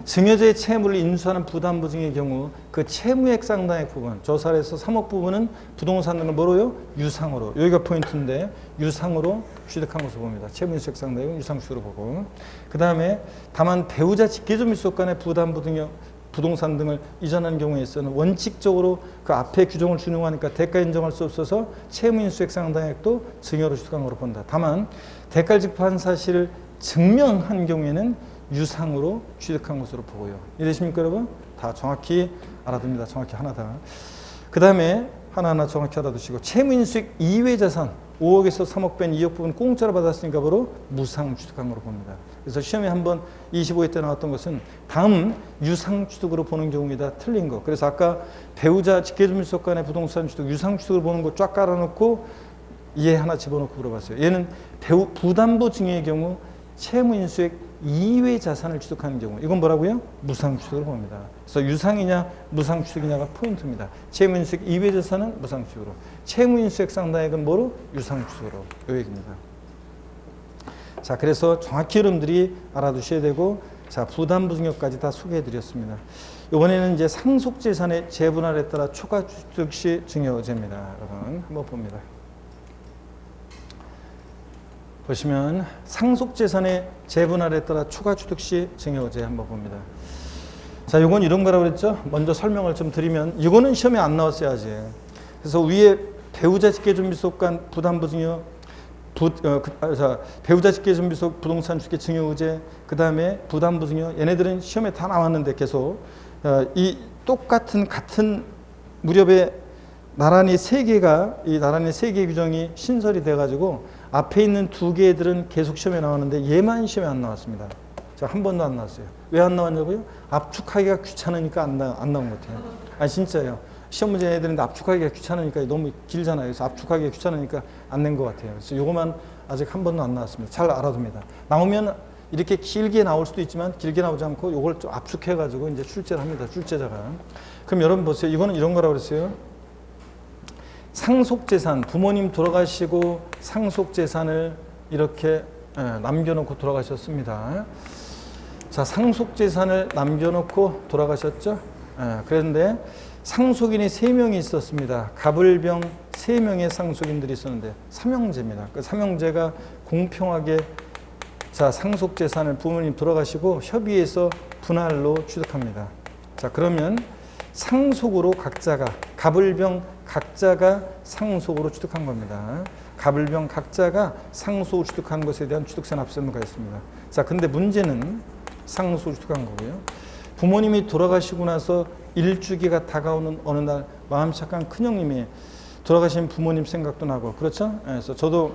증여자의 채무를 인수하는 부담부 증의 경우 그 채무액 상당액 부분, 저 사례에서 3억 부분은 부동산 등을 뭐로요? 유상으로. 여기가 포인트인데 유상으로 취득한 것으로 봅니다. 채무인수액 상당액은 유상추적으로 보고, 그 다음에 다만 배우자 직계존밀속 간의 부담부 등의 부동산 등을 이전한 경우에 있어서는 원칙적으로 그 앞에 규정을 준용하니까 대가 인정할 수 없어서 채무인수액 상당액도 증여로 취득한 것으로 본다. 다만 대가를 지급한 사실을 증명한 경우에는 유상으로 취득한 것으로 보고요. 이해되십니까, 여러분? 다 정확히 알아둡니다. 정확히 하나 다. 그 다음에 하나하나 정확히 알아두시고, 채무인수액 이외 자산 5억에서 3억 뺀 2억 부분 공짜로 받았으니까 바로 무상 취득한 것으로 봅니다. 그래서 시험에 한번 25회 때 나왔던 것은 다음 유상 취득으로 보는 경우이다. 틀린 거. 그래서 아까 배우자 직계존밀속 간의 부동산 취득 유상 취득을 보는 거 쫙 깔아놓고 얘 하나 집어넣고 물어봤어요. 얘는 부담부 증여의 경우 채무인수액 이외 자산을 취득하는 경우, 이건 뭐라고요? 무상 취득을 봅니다. 그래서 유상이냐 무상 취득이냐가 포인트입니다. 채무인수액 이외 자산은 무상 취득으로, 채무인수액 상당액은 뭐로? 유상 취득으로. 이 얘기입니다. 자, 그래서 정확히 여러분들이 알아두셔야 되고, 자, 부담부 증여까지 다 소개해드렸습니다. 이번에는 이제 상속재산의 재분할에 따라 초과 취득 시 증여의제입니다. 여러분 한번 봅니다. 보시면 상속재산의 재분할에 따라 초과 취득 시 증여의제 한번 봅니다. 자, 이건 이런 거라고 그랬죠? 먼저 설명을 좀 드리면, 이거는 시험에 안 나왔어야지. 그래서 위에 배우자 직계존밀속 간 부담부 증여, 배우자 직계존밀속 부동산 주택 증여의제, 그 다음에 부담부 증여, 얘네들은 시험에 다 나왔는데 계속 이 같은 무렵에 나란히 세 개의 규정이 신설이 돼가지고 앞에 있는 두 개들은 계속 시험에 나왔는데 얘만 시험에 안 나왔습니다. 자, 한 번도 안 나왔어요. 왜 안 나왔냐고요? 압축하기가 귀찮으니까 안 나온 것 같아요. 아니, 진짜예요. 시험 문제 내드는데 압축하기가 귀찮으니까 너무 길잖아요. 그래서 압축하기가 귀찮으니까 안 낸 것 같아요. 그래서 요거만 아직 한 번도 안 나왔습니다. 잘 알아둡니다. 나오면 이렇게 길게 나올 수도 있지만 길게 나오지 않고 요걸 좀 압축해가지고 이제 출제를 합니다. 출제자가. 그럼 여러분 보세요. 이거는 이런 거라고 그랬어요. 상속재산, 부모님 돌아가시고 상속재산을 이렇게 남겨놓고 돌아가셨습니다. 자, 상속재산을 남겨놓고 돌아가셨죠. 그런데 상속인이 3명이 있었습니다. 갑을병 3명의 상속인들이 있었는데 삼형제입니다. 그 삼형제가 공평하게 자, 상속재산을 부모님 돌아가시고 협의해서 분할로 취득합니다. 자, 그러면 상속으로 갑을병 각자가 상속으로 취득한 겁니다. 갑을병 각자가 상속으로 취득한 것에 대한 취득세 납세 의무가 있습니다. 자, 근데 문제는 상속으로 취득한 거고요. 부모님이 돌아가시고 나서 일주기가 다가오는 어느 날 마음 착한 큰형님이 돌아가신 부모님 생각도 나고, 그렇죠? 그래서 저도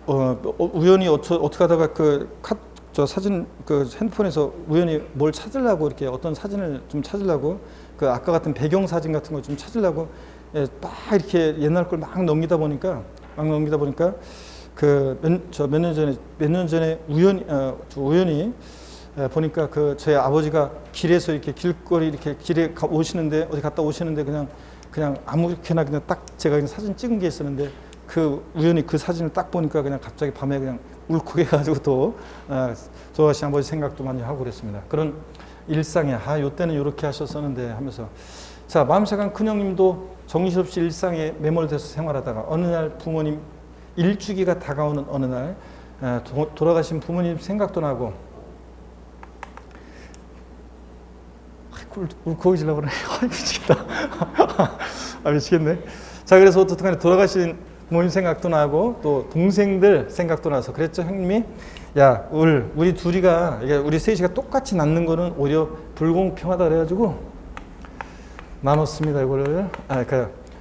우연히 어떻게 하다가 저 사진 핸드폰에서 우연히 뭘 찾으려고 이렇게 어떤 사진을 좀 찾으려고 아까 같은 배경 사진 같은 거 좀 찾으려고 막 이렇게 옛날 걸 막 넘기다 보니까 몇 년 전에 우연히 보니까 저희 아버지가 길에서 이렇게 길거리 이렇게 길에 오시는데 어디 갔다 오시는데 그냥 아무렇게나 그냥 딱 제가 그냥 사진 찍은 게 있었는데 우연히 그 사진을 딱 보니까 그냥 갑자기 밤에 그냥 울컥해가지고 또 돌아가신 아버지 생각도 많이 하고 그랬습니다. 그런 일상에 요때는 이렇게 하셨었는데 하면서 자 마음색한 큰형님도 정신없이 일상에 매몰돼서 생활하다가 어느 날 부모님 일주기가 다가오는 어느 날 돌아가신 부모님 생각도 나고 울컥해지려고 그러네. 미치겠다. 미치겠네. 자 그래서 어떻게 돌아가신 부모님 생각도 나고 또 동생들 생각도 나서 그랬죠. 형님이 야 우리 둘이가 우리 셋이가 똑같이 낳는 거는 오히려 불공평하다 그래가지고 나눴습니다. 이거를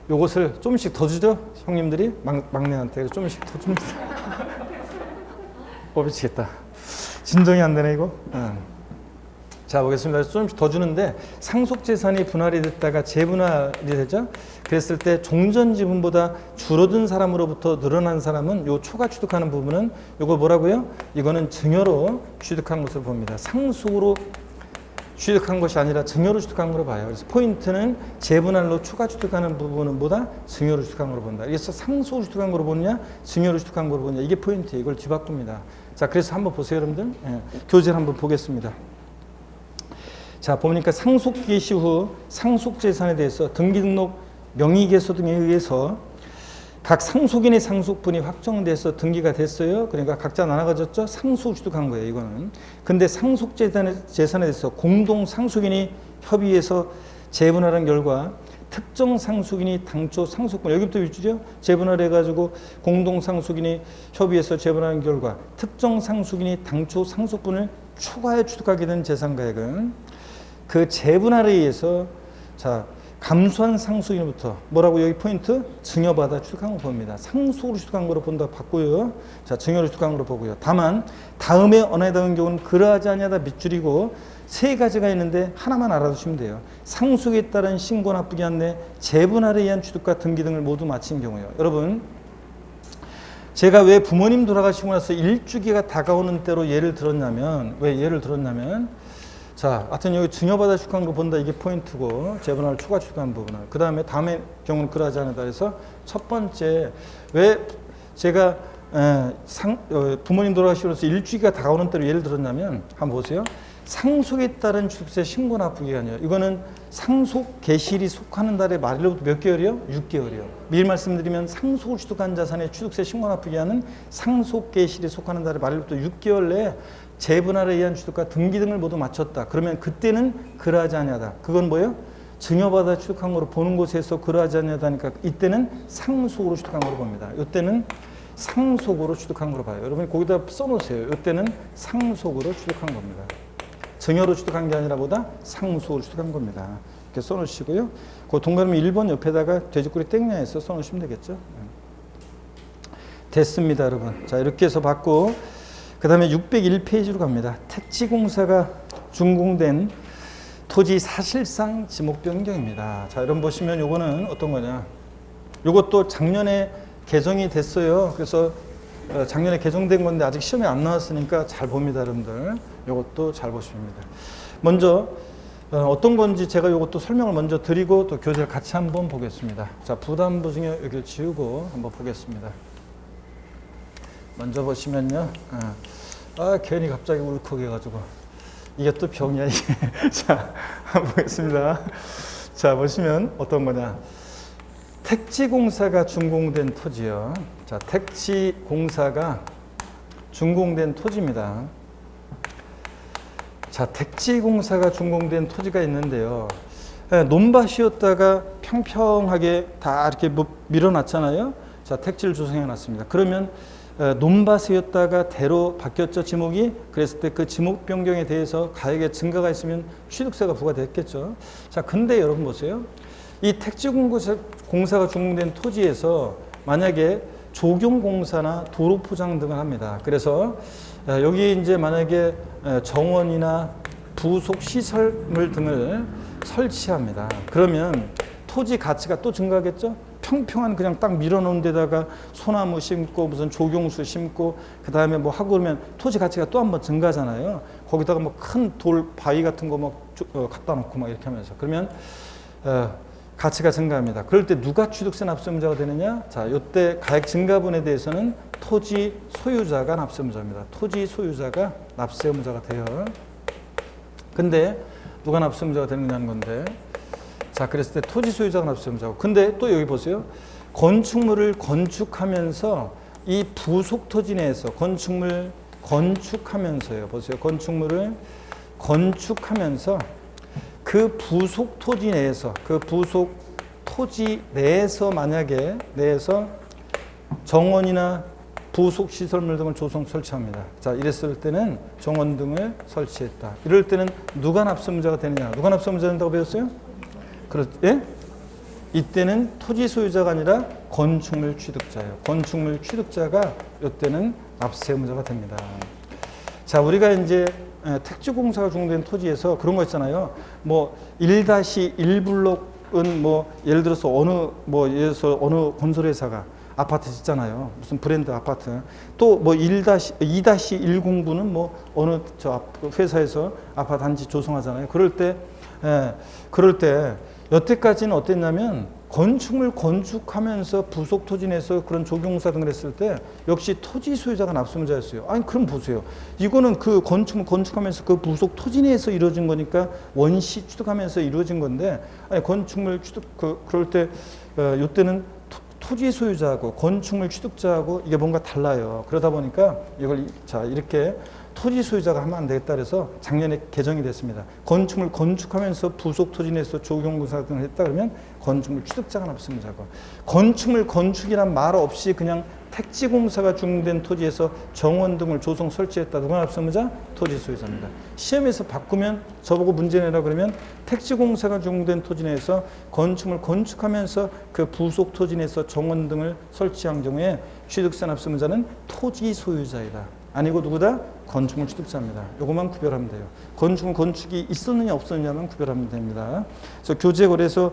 요것을 조금씩 더 주죠. 형님들이 막내한테 조금씩 더 줍니다. 미치겠다. 진정이 안 되네 이거. 자 보겠습니다. 조금씩 더 주는데 상속재산이 분할이 됐다가 재분할이 되죠. 그랬을 때 종전지분보다 줄어든 사람으로부터 늘어난 사람은 요 초과 취득하는 부분은 요거 뭐라고요? 이거는 증여로 취득한 것으로 봅니다. 상속으로 취득한 것이 아니라 증여로 취득한 거로 봐요. 그래서 포인트는 재분할로 초과 취득하는 부분은 보다 증여로 취득한 거로 본다. 그래서 상속으로 취득한 거로 보느냐 증여로 취득한 거로 보느냐 이게 포인트예요. 이걸 뒤바꿉니다. 자 그래서 한번 보세요 여러분들. 교재를 한번 보겠습니다. 자 보니까 상속 개시 후 상속재산에 대해서 등기등록 명의개소 등에 의해서 각 상속인의 상속분이 확정돼서 등기가 됐어요. 그러니까 각자 나눠가졌죠. 상속을 취득한 거예요. 이거는. 근데 상속재산에 대해서 공동 상속인이 협의해서 재분할한 결과 특정 상속인이 당초 상속분 여기부터 일주죠. 재분할해가지고 공동 상속인이 협의해서 재분할한 결과 특정 상속인이 당초 상속분을 초과해 취득하게 된 재산가액은 그 재분할에 의해서 감소한 상속인부터 뭐라고 여기 포인트 증여받아 취득한 거 봅니다. 상속으로 취득한 거로 본다 봤고요. 자 증여로 취득한 거로 보고요. 다만 다음에 어느 해당하는 경우는 그러하지 아니하다 밑줄이고 세 가지가 있는데 하나만 알아두시면 돼요. 상속에 따른 신고 납부기 안내 재분할에 의한 취득과 등기 등을 모두 마친 경우요. 여러분 제가 왜 부모님 돌아가시고 나서 일주기가 다가오는 때로 예를 들었냐면 자, 하여튼 여기 증여받아 취득한 거 본다 이게 포인트고 재분할 초과 취득한 부분은 그 다음에 다음의 경우는 그러하지 않다 해서 첫 번째 왜 제가 부모님 돌아가시고 나서 일주기가 다가오는 때로 예를 들었냐면 한번 보세요. 상속에 따른 취득세 신고 납부 기간이요. 이거는 상속 개시일이 속하는 달에 말일로부터 몇 개월이요? 6개월이요. 미리 말씀드리면 상속을 취득한 자산의 취득세 신고 납부 기간은 상속 개시일이 속하는 달에 말일로부터 6개월 내에 재분할에 의한 취득과 등기 등을 모두 마쳤다. 그러면 그때는 그러하지 아니하다. 그건 뭐예요? 증여받아 취득한 거로 보는 곳에서 그러하지 아니하다니까 이때는 상속으로 취득한 거로 봅니다. 이때는 상속으로 취득한 거로 봐요. 여러분 거기다 써놓으세요. 이때는 상속으로 취득한 겁니다. 증여로 취득한 게 아니라 보다 상속으로 취득한 겁니다. 이렇게 써놓으시고요. 그 동그라미 1번 옆에다가 돼지꼬리 땡냐해서 써놓으시면 되겠죠. 됐습니다, 여러분. 자 이렇게 해서 받고 그 다음에 601페이지로 갑니다. 택지공사가 준공된 토지 사실상 지목 변경입니다. 자, 여러분 보시면 요거는 어떤 거냐. 요것도 작년에 개정이 됐어요. 그래서 작년에 개정된 건데 아직 시험에 안 나왔으니까 잘 봅니다, 여러분들. 요것도 잘 보십니다. 먼저 어떤 건지 제가 요것도 설명을 먼저 드리고 또 교재를 같이 한번 보겠습니다. 자, 부담부 중에 여기를 지우고 한번 보겠습니다. 먼저 보시면요. 괜히 갑자기 울컥해가지고 이게 또 병이야 이게. 자, 한번 보겠습니다. 자, 보시면 어떤 거냐. 택지공사가 준공된 토지요. 자, 택지공사가 준공된 토지입니다. 자, 택지공사가 준공된 토지가 있는데요. 논밭이었다가 평평하게 다 이렇게 밀어놨잖아요. 자, 택지를 조성해 놨습니다. 그러면 논밭이었다가 대로 바뀌었죠, 지목이. 그랬을 때 그 지목 변경에 대해서 가액의 증가가 있으면 취득세가 부과됐겠죠. 자, 근데 여러분 보세요. 이 택지공사가 준공된 토지에서 만약에 조경공사나 도로포장 등을 합니다. 그래서 여기 이제 만약에 정원이나 부속 시설물 등을 설치합니다. 그러면 토지 가치가 또 증가하겠죠? 평평한 그냥 딱 밀어놓은 데다가 소나무 심고 무슨 조경수 심고 그 다음에 뭐 하고 그러면 토지 가치가 또 한 번 증가하잖아요. 거기다가 뭐 큰 돌 바위 같은 거 막 갖다 놓고 막 이렇게 하면서 그러면 가치가 증가합니다. 그럴 때 누가 취득세 납세의무자가 되느냐? 자, 이때 가액 증가분에 대해서는 토지 소유자가 납세의무자입니다. 토지 소유자가 납세의무자가 돼요. 근데 누가 납세의무자가 되느냐는 건데, 자, 그랬을 때 토지 소유자가 납세의무자고. 근데 또 여기 보세요. 건축물을 건축하면서 이 부속 토지 내에서 건축물 건축하면서요. 보세요. 건축물을 건축하면서 그 부속 토지 내에서 만약에 정원이나 부속 시설물 등을 조성 설치합니다. 자, 이랬을 때는 정원 등을 설치했다. 이럴 때는 누가 납세의무자가 되느냐? 누가 납세의무자가 된다고 배웠어요? 예? 이때는 토지 소유자가 아니라 건축물 취득자예요. 건축물 취득자가 이때는 납세의무자가 됩니다. 자, 우리가 이제 택지공사가 준공된 토지에서 그런 거 있잖아요. 뭐 1-1블록은 뭐 예를 들어서 예를 들어서 어느 건설회사가 아파트 짓잖아요. 무슨 브랜드 아파트. 또 뭐 2-1공부는 뭐 어느 회사에서 아파트 단지 조성하잖아요. 그럴 때 여태까지는 어땠냐면 건축물 건축하면서 부속 토지 내에서 그런 조경공사 등을 했을 때 역시 토지 소유자가 납세의무자였어요. 아니 그럼 보세요. 이거는 그 건축물 건축하면서 그 부속 토지 내에서 이루어진 거니까 원시 취득하면서 이루어진 건데 아니 건축물 취득 그럴 때 이때는 토지 소유자하고 건축물 취득자하고 이게 뭔가 달라요. 그러다 보니까 이걸 자 이렇게 토지 소유자가 하면 안 되겠다 그래서 작년에 개정이 됐습니다. 건축물 건축하면서 부속 토지 내에서 조경공사 등을 했다 그러면 건축물 취득자가 납세의무자고, 건축물 건축이란 말 없이 그냥 택지공사가 준공된 토지에서 정원 등을 조성 설치했다. 누가 납세의무자? 토지 소유자입니다. 시험에서 바꾸면 저보고 문제 내라 그러면 택지공사가 준공된 토지 내에서 건축물 건축하면서 그 부속 토지 내에서 정원 등을 설치한 경우에 취득세 납세의무자는 토지 소유자이다. 아니고 누구다? 건축물 취득자입니다. 이것만 구별하면 돼요. 건축물 건축이 있었느냐 없었느냐만 구별하면 됩니다. 그래서 교재고에서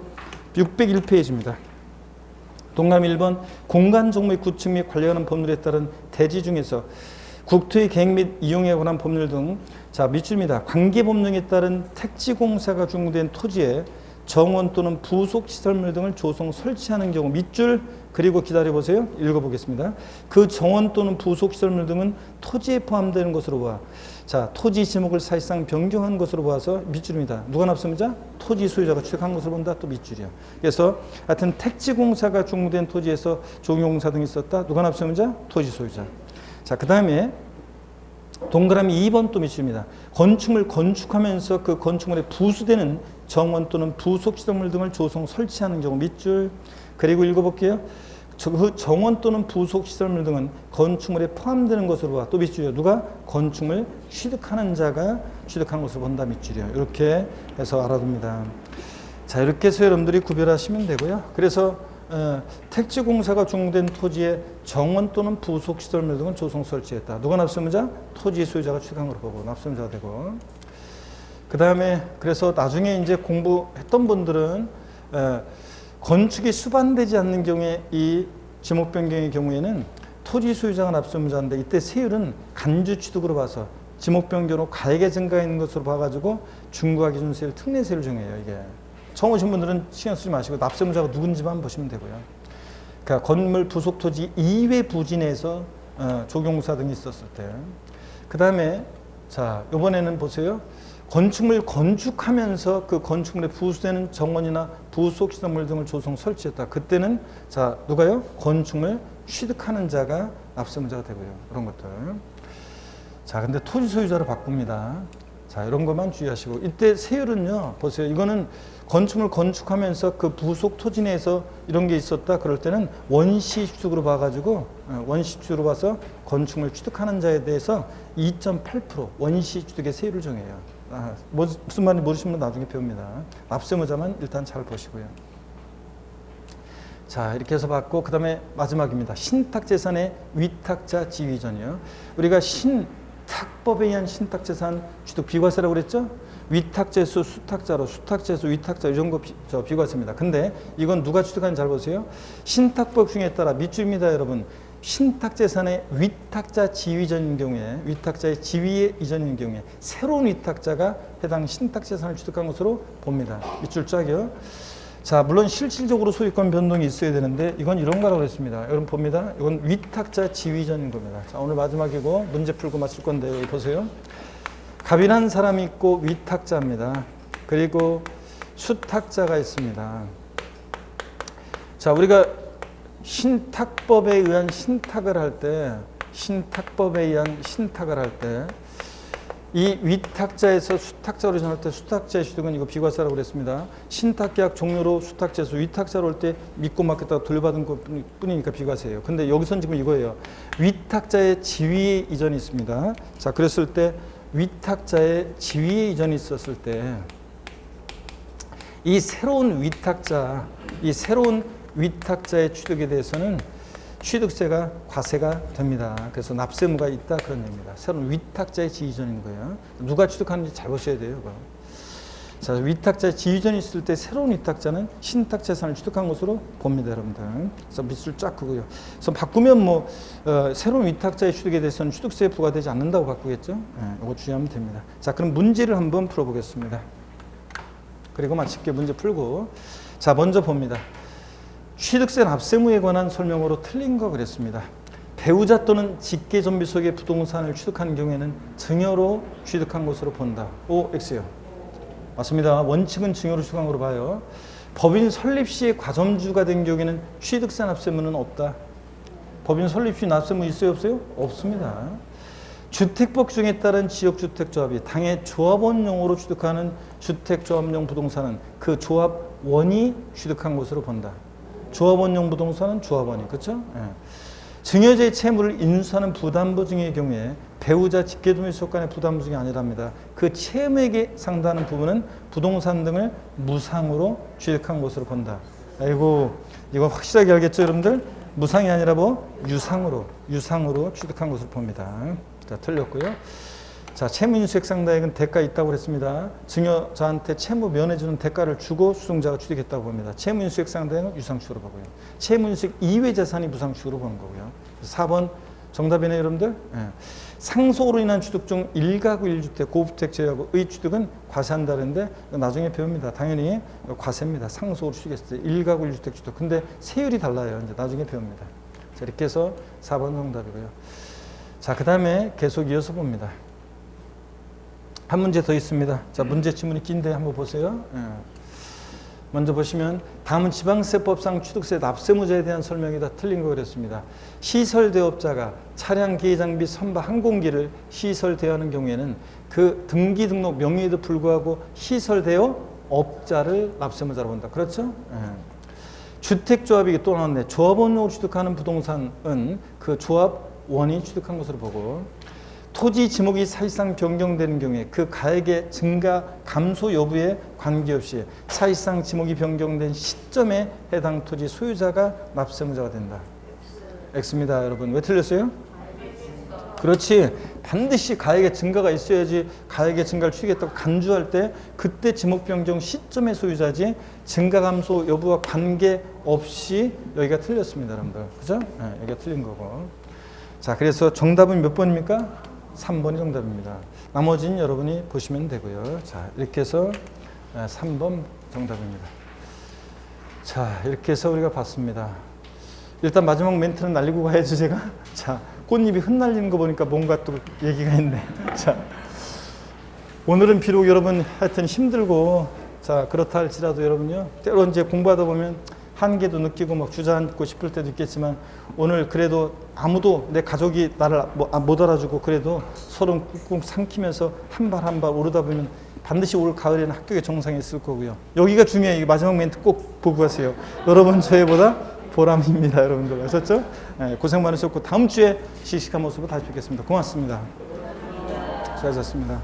601페이지입니다. 동그라미 1번 공간정보의 구축 및 관리하는 법률에 따른 대지 중에서 국토의 계획 및 이용에 관한 법률 등 자 밑줄입니다. 관계법령에 따른 택지공사가 준공된 토지에 정원 또는 부속 시설물 등을 조성 설치하는 경우 밑줄 그리고 기다려보세요. 읽어보겠습니다. 그 정원 또는 부속 시설물 등은 토지에 포함되는 것으로 봐. 자, 토지 지목을 사실상 변경한 것으로 봐서 밑줄입니다. 누가 납세의무자? 토지 소유자가 취득한 것으로 본다. 또 밑줄이야. 그래서 하여튼 택지공사가 준공된 토지에서 조경공사 등이 있었다. 누가 납세의무자? 토지 소유자. 자, 그 다음에 동그라미 2번 또 밑줄입니다. 건축물 건축하면서 그 건축물에 부수되는 정원 또는 부속 시설물 등을 조성 설치하는 경우 밑줄 그리고 읽어볼게요. 그 정원 또는 부속 시설물 등은 건축물에 포함되는 것으로 봐. 또 밑줄이요. 누가? 건축물 취득하는 자가 취득한 것으로 본다. 밑줄이요. 이렇게 해서 알아둡니다. 자, 이렇게 해서 여러분들이 구별하시면 되고요. 그래서 택지공사가 준공된 토지에 정원 또는 부속 시설물 등은 조성 설치했다. 누가 납세의무자? 토지 소유자가 취득한 것으로 보고 납세의무자가 되고. 그 다음에 그래서 나중에 이제 공부했던 분들은 건축이 수반되지 않는 경우에 이 지목 변경의 경우에는 토지 소유자가 납세의무자인데 이때 세율은 간주 취득으로 봐서 지목 변경으로 가액의 증가가 있는 것으로 봐가지고 중과 기준 세율 특례세율을 정해요. 이게 처음 오신 분들은 신경 쓰지 마시고 납세의무자가 누군지만 보시면 되고요. 그러니까 건물 부속 토지 이외 부지 내에서 조경공사 등이 있었을 때. 그 다음에 자 이번에는 보세요. 건축물 건축하면서 그 건축물에 부수되는 정원이나 부속 시설물 등을 조성 설치했다. 그때는 자 누가요? 건축물 취득하는 자가 납세의무자가 되고요. 그런 것들. 자 근데 토지 소유자로 바꿉니다. 자 이런 것만 주의하시고 이때 세율은요. 보세요. 이거는 건축물 건축하면서 그 부속 토지 내에서 이런 게 있었다. 그럴 때는 원시 취득으로 봐가지고 원시 취득으로 봐서 건축물 취득하는 자에 대해서 2.8% 원시 취득의 세율을 정해요. 무슨 말인지 모르시면 나중에 배웁니다. 납세의무자만 일단 잘 보시고요. 자 이렇게 해서 봤고 그 다음에 마지막입니다. 신탁재산의 위탁자 지위전이요. 우리가 신탁법에 의한 신탁재산 취득 비과세라고 그랬죠. 위탁자에서 수탁자로, 수탁자에서 위탁자 이 정도 비과세입니다. 근데 이건 누가 취득하는지 잘 보세요. 신탁법 중에 따라 밑줄입니다, 여러분. 신탁재산의 위탁자 지위전인 경우에, 위탁자의 지위에 이전인 경우에 새로운 위탁자가 해당 신탁재산을 취득한 것으로 봅니다. 밑줄 쫙이요. 자, 물론 실질적으로 소유권 변동이 있어야 되는데 이건 이런 거라고 했습니다. 여러분 봅니다. 이건 위탁자 지위전인 겁니다. 자, 오늘 마지막이고 문제 풀고 마칠 건데 여기 보세요. 갑이라는 사람이 있고 위탁자입니다. 그리고 수탁자가 있습니다. 자, 우리가 신탁법에 의한 신탁을 할 때, 이 위탁자에서 수탁자로 전할 때 수탁자의 취득은 이거 비과세라고 그랬습니다. 신탁계약 종료로 수탁자에서 위탁자로 올 때 믿고 맡겼다가 돌려받은 것 뿐이니까 비과세예요. 근데 여기선 지금 이거예요. 위탁자의 지위에 이전이 있습니다. 자, 그랬을 때 위탁자의 지위에 이전이 있었을 때 이 새로운 위탁자의 취득에 대해서는 취득세가 과세가 됩니다. 그래서 납세무가 있다 그런 얘기입니다. 새로운 위탁자의 지위전인 거예요. 누가 취득하는지 잘 보셔야 돼요. 이거. 자, 위탁자의 지위전이 있을 때 새로운 위탁자는 신탁 재산을 취득한 것으로 봅니다, 여러분들. 그래서 밑줄 쫙 그고요. 그래서 바꾸면 새로운 위탁자의 취득에 대해서는 취득세에 부과되지 않는다고 바꾸겠죠. 이거 주의하면 됩니다. 자, 그럼 문제를 한번 풀어보겠습니다. 그리고 마칠게 문제 풀고. 자, 먼저 봅니다. 취득세 납세무에 관한 설명으로 틀린 거 그랬습니다. 배우자 또는 직계존비 속의 부동산을 취득하는 경우에는 증여로 취득한 것으로 본다. O, X요. 맞습니다. 원칙은 증여로 취득한 것으로 봐요. 법인 설립 시에 과점주가 된 경우에는 취득세 납세무는 없다. 법인 설립 시 납세무 있어요, 없어요? 없습니다. 주택법 규정에 따른 지역주택조합이 당해 조합원용으로 취득하는 주택조합용 부동산은 그 조합원이 취득한 것으로 본다. 조합원용 부동산은 조합원이, 그렇죠? 예. 증여자의 채무를 인수하는 부담보증의 경우에 배우자 직계존비 속 간의 부담보증이 아니랍니다. 그 채무액에 상당하는 부분은 부동산 등을 무상으로 취득한 것으로 본다. 아이고, 이거 확실하게 알겠죠, 여러분들? 무상이 아니라 유상으로 취득한 것으로 봅니다. 자, 틀렸고요. 자, 채무 인수액 상당액은 대가 있다고 그랬습니다. 증여자한테 채무 면해주는 대가를 주고 수증자가 취득했다고 봅니다. 채무 인수액 상당액은 유상축으로 보고요. 채무 인수액 이외 재산이 무상축으로 보는 거고요. 4번 정답이네요, 여러분들. 예. 상속으로 인한 취득 중 1가구 1주택 고주택 제외하고의 취득은 과세한다는데 나중에 배웁니다. 당연히 과세입니다. 상속으로 취득했을 때 1가구 1주택 취득. 근데 세율이 달라요. 이제 나중에 배웁니다. 자, 이렇게 해서 4번 정답이고요. 자, 그 다음에 계속 이어서 봅니다. 한 문제 더 있습니다. 자, 문제 지문이 긴데 한번 보세요. 예. 먼저 보시면 다음은 지방세법상 취득세 납세무자에 대한 설명이 다 틀린 거 그랬습니다. 시설대업자가 차량 기계장비 선박 항공기를 시설대여하는 경우에는 그 등기 등록 명의에도 불구하고 시설대여업자를 납세무자로 본다. 그렇죠? 예. 주택조합이 또 나왔네. 조합원으로 취득하는 부동산은 그 조합원이 취득한 것으로 보고 토지 지목이 사실상 변경되는 경우에 그 가액의 증가 감소 여부에 관계없이 사실상 지목이 변경된 시점에 해당 토지 소유자가 납세무자가 된다. X입니다, 여러분. 왜 틀렸어요? 그렇지. 반드시 가액의 증가가 있어야지 가액의 증가를 취득했다고 간주할 때 그때 지목 변경 시점의 소유자지 증가 감소 여부와 관계없이 여기가 틀렸습니다, 여러분들. 그죠? 네, 여기가 틀린 거고. 자, 그래서 정답은 몇 번입니까? 3번이 정답입니다. 나머지는 여러분이 보시면 되고요. 자, 이렇게 해서 3번 정답입니다. 자, 이렇게 해서 우리가 봤습니다. 일단 마지막 멘트는 날리고 가야지 제가. 자, 꽃잎이 흩날리는 거 보니까 뭔가 또 얘기가 있네. 자, 오늘은 비록 여러분 하여튼 힘들고 자, 그렇다 할지라도 여러분요. 때로 이제 공부하다 보면 한계도 느끼고 막 주저앉고 싶을 때도 있겠지만 오늘 그래도 아무도 내 가족이 나를 못 알아주고 그래도 서로 꾹꾹 삼키면서 한 발 한 발 오르다 보면 반드시 올 가을에는 합격의 정상이 있을 거고요. 여기가 중요해요. 마지막 멘트 꼭 보고 가세요. 여러분 저희보다 보람입니다. 여러분들 아셨죠? 네, 고생 많으셨고 다음 주에 씩씩한 모습으로 다시 뵙겠습니다. 고맙습니다. 수고하셨습니다.